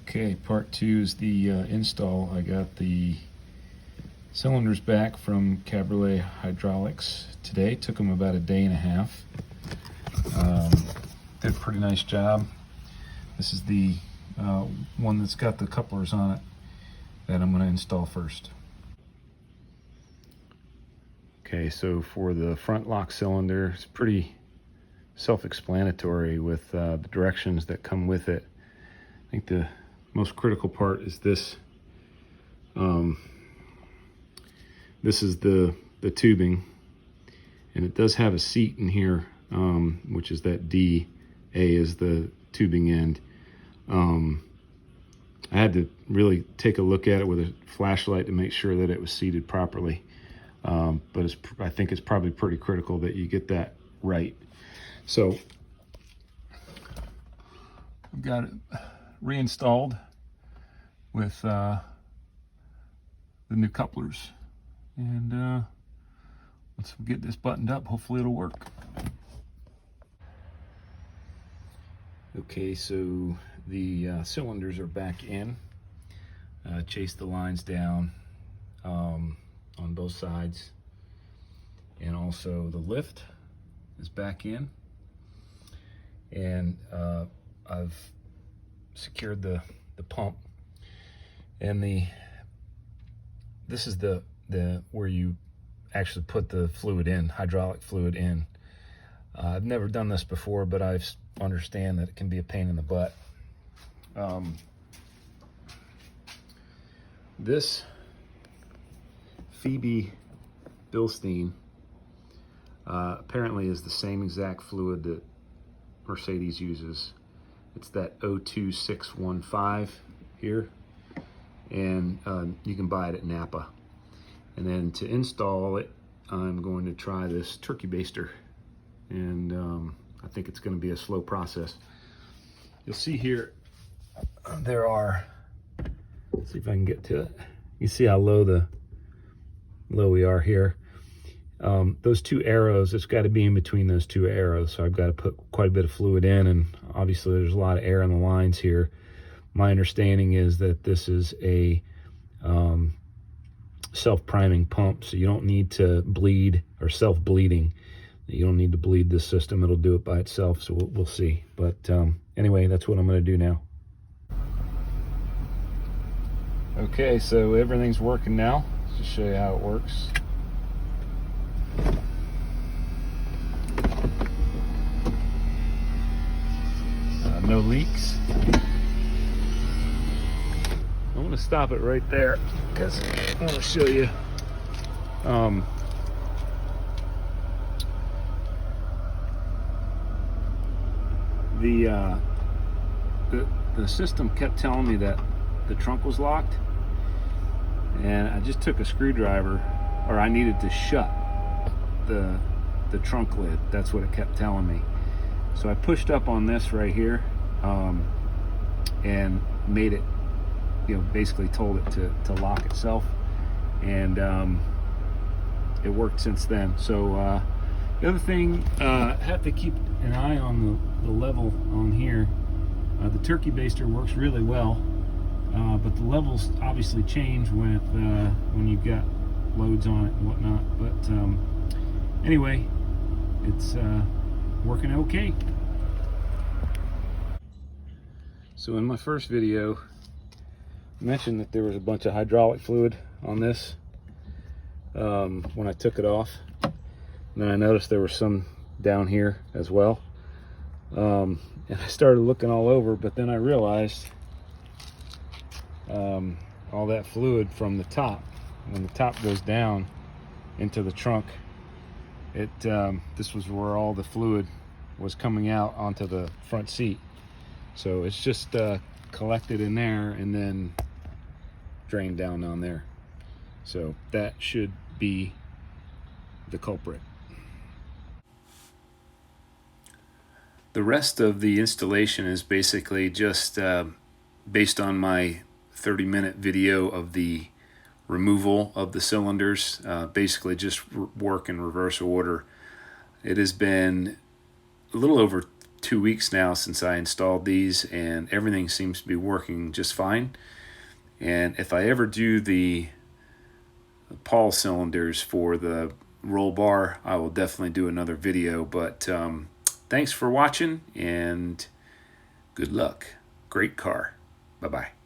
Okay, part two is the install. I got the cylinders back from Cabriolet Hydraulics today. Took them about a day and a half. Did a pretty nice job. This is the one that's got the couplers on it that I'm going to install first. Okay, so for the front lock cylinder, it's pretty self-explanatory with the directions that come with it. I think the most critical part is this. This is the tubing, and it does have a seat in here, which is that D. A is the tubing end. I had to really take a look at it with a flashlight to make sure that it was seated properly. But I think it's probably pretty critical that you get that right. So I've got it reinstalled with the new couplers, and once we get this buttoned up, hopefully it'll work. Okay, so the cylinders are back in. Chase the lines down on both sides, and also the lift is back in, and I've secured the pump, and this is the where you actually put the fluid in, hydraulic fluid in. I've never done this before, but I understand that it can be a pain in the butt. This Phoebe Bilstein apparently is the same exact fluid that Mercedes uses. It's that 02615 here, and you can buy it at Napa. And then to install it, I'm going to try this turkey baster, and I think it's going to be a slow process. You'll see here there are, let's see if I can get to it. You see how low we are here. Those two arrows, it's got to be in between those two arrows, so I've got to put quite a bit of fluid in, and obviously there's a lot of air on the lines here. My understanding is that this is a self-priming pump, so you don't need to bleed, or self-bleeding. You don't need to bleed this system, it'll do it by itself, so we'll see. But anyway, that's what I'm going to do now. Okay, so everything's working now. Let's just show you how it works. No leaks. I'm going to stop it right there because I want to show you the system kept telling me that the trunk was locked, and I just took a screwdriver, or I needed to shut the trunk lid. That's what it kept telling me. So I pushed up on this right here, and made it, basically told it to lock itself, and it worked since then. So the other thing, have to keep an eye on the level on here. The turkey baster works really well, but the levels obviously change when you've got loads on it and whatnot. But anyway, it's working okay. So in my first video, I mentioned that there was a bunch of hydraulic fluid on this when I took it off. And then I noticed there was some down here as well. And I started looking all over, but then I realized all that fluid from the top, when the top goes down into the trunk, this was where all the fluid was coming out onto the front seat. So it's just collected in there and then drained down on there. So that should be the culprit. The rest of the installation is basically just based on my 30-minute video of the removal of the cylinders, basically just work in reverse order. It has been a little over 2 weeks now since I installed these, and everything seems to be working just fine. And if I ever do the Paul cylinders for the roll bar, I will definitely do another video. But thanks for watching, and good luck. Great car. Bye-bye.